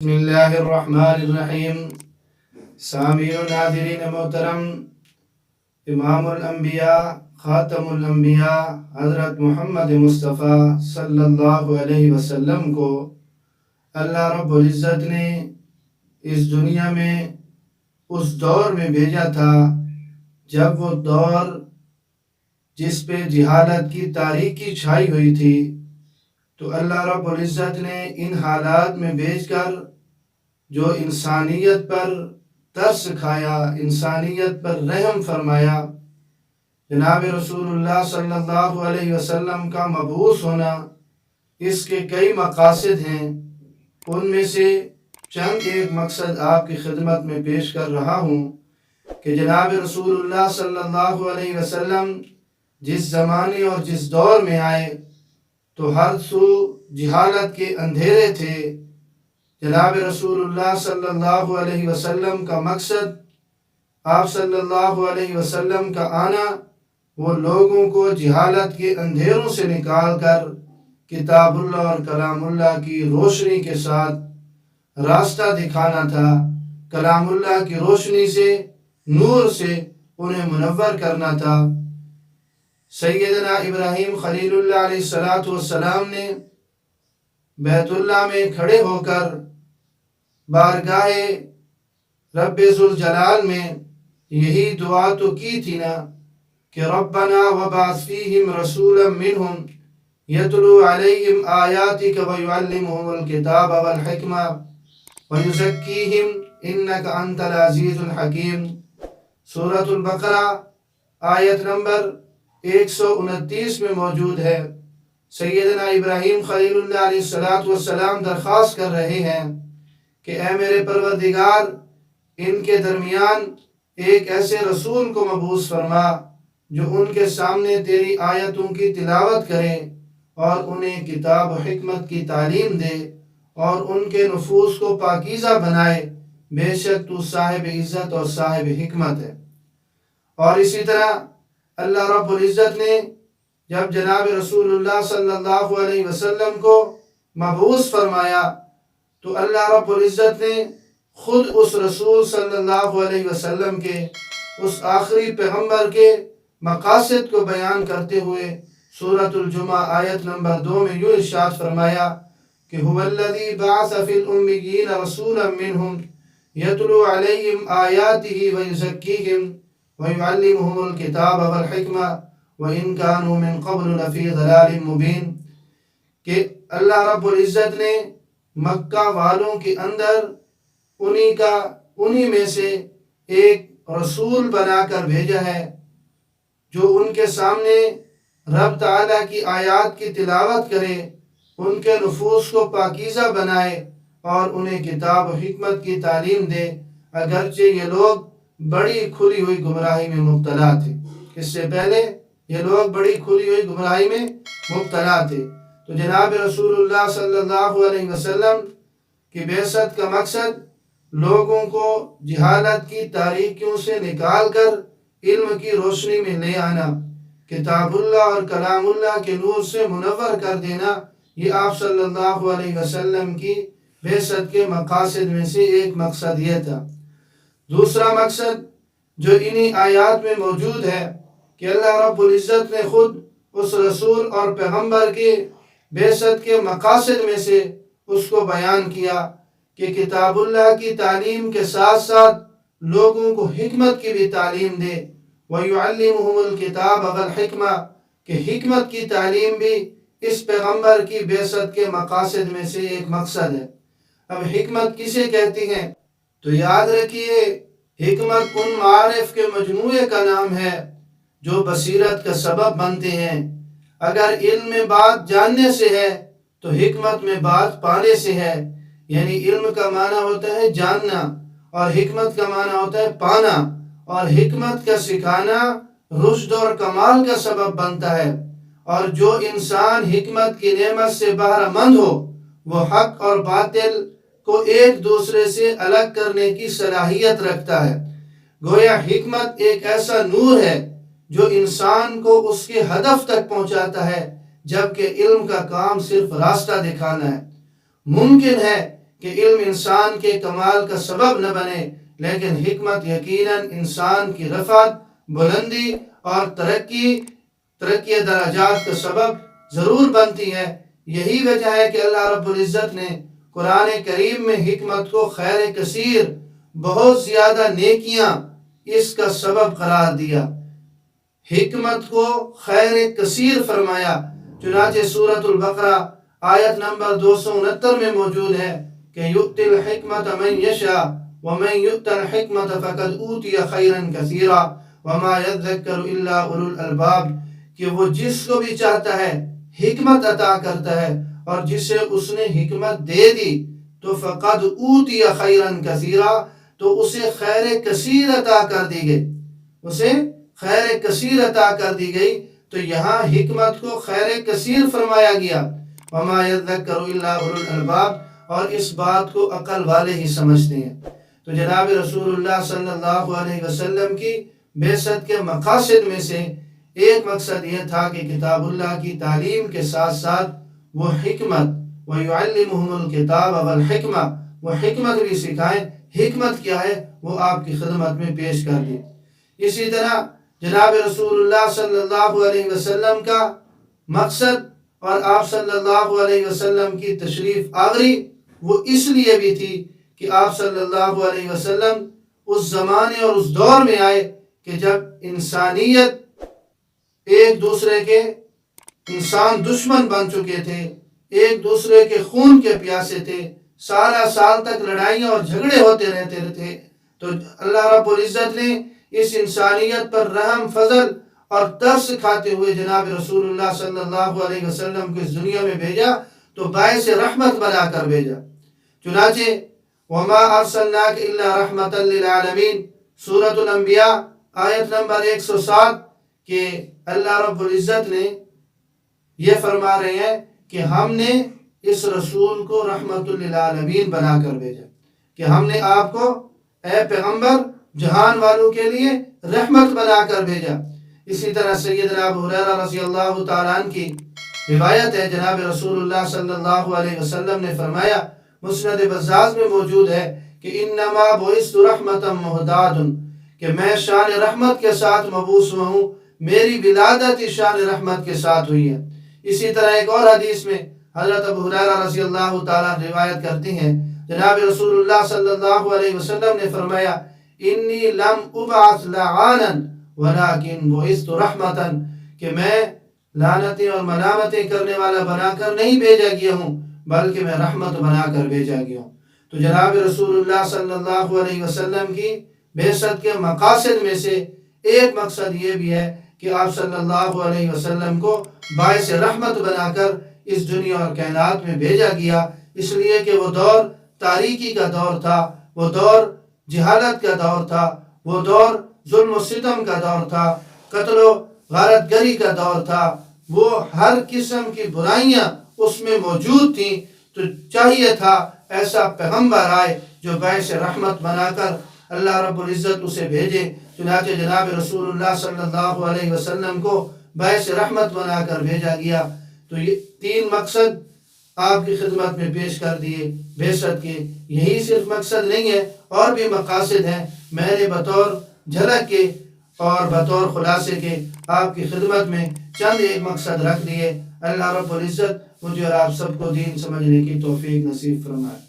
بسم اللہ الرحمن الرحیم۔ سامعین و ناظرین محترم، امام الانبیاء خاتم الانبیاء حضرت محمد مصطفیٰ صلی اللہ علیہ وسلم کو اللہ رب العزت نے اس دنیا میں اس دور میں بھیجا تھا جب وہ دور جس پہ جہالت کی تاریکی چھائی ہوئی تھی، تو اللہ رب العزت نے ان حالات میں بھیج کر جو انسانیت پر ترس کھایا، انسانیت پر رحم فرمایا، جناب رسول اللہ صلی اللہ علیہ وسلم کا مبعوث ہونا، اس کے کئی مقاصد ہیں۔ ان میں سے چند ایک مقصد آپ کی خدمت میں پیش کر رہا ہوں کہ جناب رسول اللہ صلی اللہ علیہ وسلم جس زمانے اور جس دور میں آئے تو ہر سو جہالت کے اندھیرے تھے۔ جناب رسول اللہ صلی اللہ علیہ وسلم کا مقصد، آپ صلی اللہ علیہ وسلم کا آنا، وہ لوگوں کو جہالت کے اندھیروں سے نکال کر کتاب اللہ اور کلام اللہ کی روشنی کے ساتھ راستہ دکھانا تھا۔ کلام اللہ کی روشنی سے، نور سے انہیں منور کرنا تھا۔ سیدنا ابراہیم خلیل اللہ علیہ السلام نے بیت اللہ میں کھڑے ہو کر بارگاہ رب ذوالجلال میں یہی دعا تو کی تھی نا کہ ربنا وبعث فیہم رسولا منہم یتلو علیہم آیاتک ویعلمہم الکتاب والحکمہ ویزکیہم انک انت العزیز الحکیم۔ سورۃ البقرہ آیت نمبر 129 میں موجود ہے۔ سیدنا ابراہیم خلیل اللہ علیہ السلام درخواست کر رہے ہیں کہ اے میرے پروردگار، ان کے درمیان ایک ایسے رسول کو مبعوث فرما جو ان کے سامنے تیری آیتوں کی تلاوت کرے اور انہیں کتاب و حکمت کی تعلیم دے اور ان کے نفوس کو پاکیزہ بنائے، بے شک تو صاحب عزت اور صاحب حکمت ہے۔ اور اسی طرح اللہ رب العزت نے جب جناب رسول اللہ صلی اللہ علیہ وسلم کو مبعوث فرمایا تو اللہ رب العزت نے خود اس رسول صلی اللہ علیہ وسلم کے، اس آخری پیغمبر کے مقاصد کو بیان کرتے ہوئے سورۃ الجمعہ آیت نمبر 2 میں یوں ارشاد فرمایا کہ هو الذی بعث فی الامیین رسولا منہم یتلو علیہم آیاتہ ویزکیہم ویعلمہم الکتاب والحکمہ وَإِن كَانُوا مِن قَبْلُ لَفِي ضَلَالٍ مُبِينٍ، کہ اللہ رب العزت نے مکہ والوں کے اندر انہی میں سے ایک رسول بنا کر بھیجا ہے جو ان کے سامنے رب تعالیٰ کی آیات کی تلاوت کرے، ان کے نفوس کو پاکیزہ بنائے اور انہیں کتاب و حکمت کی تعلیم دے، اگرچہ یہ لوگ بڑی کھلی ہوئی گمراہی میں مبتلا تھے۔ اس سے پہلے یہ لوگ بڑی کھلی ہوئی گمراہی میں مبتلا تھے۔ تو جناب رسول اللہ صلی اللہ علیہ وسلم کی بعثت کا مقصد لوگوں کو جہالت کی تاریکیوں سے نکال کر علم کی روشنی میں لے آنا، کتاب اللہ اور کلام اللہ کے نور سے منور کر دینا، یہ آپ صلی اللہ علیہ وسلم کی بعثت کے مقاصد میں سے ایک مقصد یہ تھا۔ دوسرا مقصد جو انہی آیات میں موجود ہے کہ اللہ رب العزت نے خود اس رسول اور پیغمبر کے بعثت کے مقاصد میں سے اس کو بیان کیا کہ کتاب اللہ کی تعلیم کے ساتھ ساتھ لوگوں کو حکمت کی بھی تعلیم دے، وَيُعَلِّمُهُمُ الْكِتَابَ وَالْحِكْمَةَ، کہ حکمت کی تعلیم بھی اس پیغمبر کی بعثت کے مقاصد میں سے ایک مقصد ہے۔ اب حکمت کسے کہتی ہیں؟ تو یاد رکھیے، حکمت ان معارف کے مجموعے کا نام ہے جو بصیرت کا سبب بنتے ہیں۔ اگر علم میں بات جاننے سے ہے تو حکمت میں بات پانے سے ہے، یعنی علم کا معنی ہوتا ہے جاننا اور حکمت کا معنی ہوتا ہے پانا، اور حکمت کا سکھانا رشد اور کمال کا سبب بنتا ہے۔ اور جو انسان حکمت کی نعمت سے بہرہ مند ہو وہ حق اور باطل کو ایک دوسرے سے الگ کرنے کی صلاحیت رکھتا ہے۔ گویا حکمت ایک ایسا نور ہے جو انسان کو اس کے ہدف تک پہنچاتا ہے، جبکہ علم کا کام صرف راستہ دکھانا ہے۔ ممکن ہے کہ علم انسان کے کمال کا سبب نہ بنے، لیکن حکمت یقیناً انسان کی رفعت، بلندی اور ترقی درجات کا سبب ضرور بنتی ہے۔ یہی وجہ ہے کہ اللہ رب العزت نے قرآن کریم میں حکمت کو خیر کثیر، بہت زیادہ نیکیاں اس کا سبب قرار دیا، حکمت کو خیر کثیر فرمایا۔ چنانچہ سورۃ البقرہ آیت نمبر 269 میں موجود ہے کہ یؤتی الحکمت من یشاء ومن یؤت الحکمت فقد اوتی خیرا کثیرا وما یذکر الا اولو الالباب، کہ وہ جس کو بھی چاہتا ہے حکمت عطا کرتا ہے، اور جسے اس نے حکمت دے دی تو فقد اوتی خیرا کثیرا، تو اسے خیر کثیر عطا کر دی گئی، اسے خیر کثیر عطا کر دی گئی۔ تو یہاں حکمت کو خیر کثیر فرمایا گیا، وما یذکر الا اولو الالباب، اور اس بات کو عقل والے ہی سمجھتے ہیں۔ تو جناب رسول اللہ صلی اللہ علیہ وسلم کی بعثت کے مقاصد میں سے ایک مقصد یہ تھا کہ کتاب اللہ کی تعلیم کے ساتھ ساتھ وہ حکمت وَيُعَلِّمُهُمُ الْكِتَابَ وَالْحِكْمَةَ، وہ حکمت بھی سکھائیں۔ حکمت کیا ہے وہ آپ کی خدمت میں پیش کر دی۔ اسی طرح جناب رسول اللہ صلی اللہ علیہ وسلم کا مقصد اور آپ صلی اللہ علیہ وسلم کی تشریف آوری وہ اس لیے بھی تھی کہ آپ صلی اللہ علیہ وسلم اس زمانے اور اس دور میں آئے کہ جب انسانیت ایک دوسرے کے انسان دشمن بن چکے تھے، ایک دوسرے کے خون کے پیاسے تھے، سال تک لڑائیاں اور جھگڑے ہوتے رہتے تھے۔ تو اللہ رب العزت نے اس انسانیت پر رحم، فضل اور ترس کھاتے ہوئے جناب رسول اللہ صلی اللہ علیہ وسلم کو اس دنیا میں بھیجا، تو باعث رحمت بنا کر بھیجا۔ چنانچہ وما ارسلناک الا رحمۃ للعالمین، سورۃ الانبیاء آیت نمبر 107 کہ اللہ رب العزت نے یہ فرما رہے ہیں کہ ہم نے اس رسول کو رحمت للعالمین بنا کر بھیجا، کہ ہم نے آپ کو اے پیغمبر جہان والوں کے لیے رحمت بنا کر بھیجا۔ اسی طرح سیدنا ابو ہریرہ رضی اللہ تعالیٰ عنہ کی روایت ہے، جناب رسول اللہ صلی اللہ علیہ وسلم نے فرمایا، مسند بزاز میں موجود ہے کہ انما بعثت رحمتا مہداد، کہ میں شان رحمت کے ساتھ مبعوث ہوں، میری ولادت شان رحمت کے ساتھ ہوئی ہے۔ اسی طرح ایک اور حدیث میں حضرت ابو ہریرہ رضی اللہ تعالیٰ روایت کرتے ہیں، جناب رسول اللہ صلی اللہ علیہ وسلم نے فرمایا، انی لم ابعث لعانا ولکن بعثت رحمتا، کہ میں لعنتیں اور ملامتیں کرنے والا بنا کر نہیں بھیجا گیا ہوں، بلکہ میں رحمت بنا کر بھیجا گیا ہوں۔ تو جناب رسول اللہ صلی اللہ علیہ وسلم کی بعثت کے مقاصد میں سے ایک مقصد یہ بھی ہے کہ آپ صلی اللہ علیہ وسلم کو باعث رحمت بنا کر اس دنیا اور کائنات میں بھیجا گیا، اس لیے کہ وہ دور تاریکی کا دور تھا، وہ دور جہالت کا دور تھا، وہ دور ظلم و ستم کا دور تھا، قتل و غارت گری کا دور تھا، وہ ہر قسم کی برائیاں اس میں موجود تھیں۔ تو چاہیے تھا ایسا پیغمبر آئے جو باعث رحمت بنا کر اللہ رب العزت اسے بھیجے۔ چنانچہ جناب رسول اللہ صلی اللہ علیہ وسلم کو باعث رحمت بنا کر بھیجا گیا۔ تو یہ 3 مقصد آپ کی خدمت میں پیش کر دیے بعثت کے۔ یہی صرف مقصد نہیں ہے، اور بھی مقاصد ہیں، میں نے بطور جھلک کے اور بطور خلاصے کے آپ کی خدمت میں چند ایک مقصد رکھ دیے۔ اللہ رب العزت مجھے اور آپ سب کو دین سمجھنے کی توفیق نصیب فرمائے۔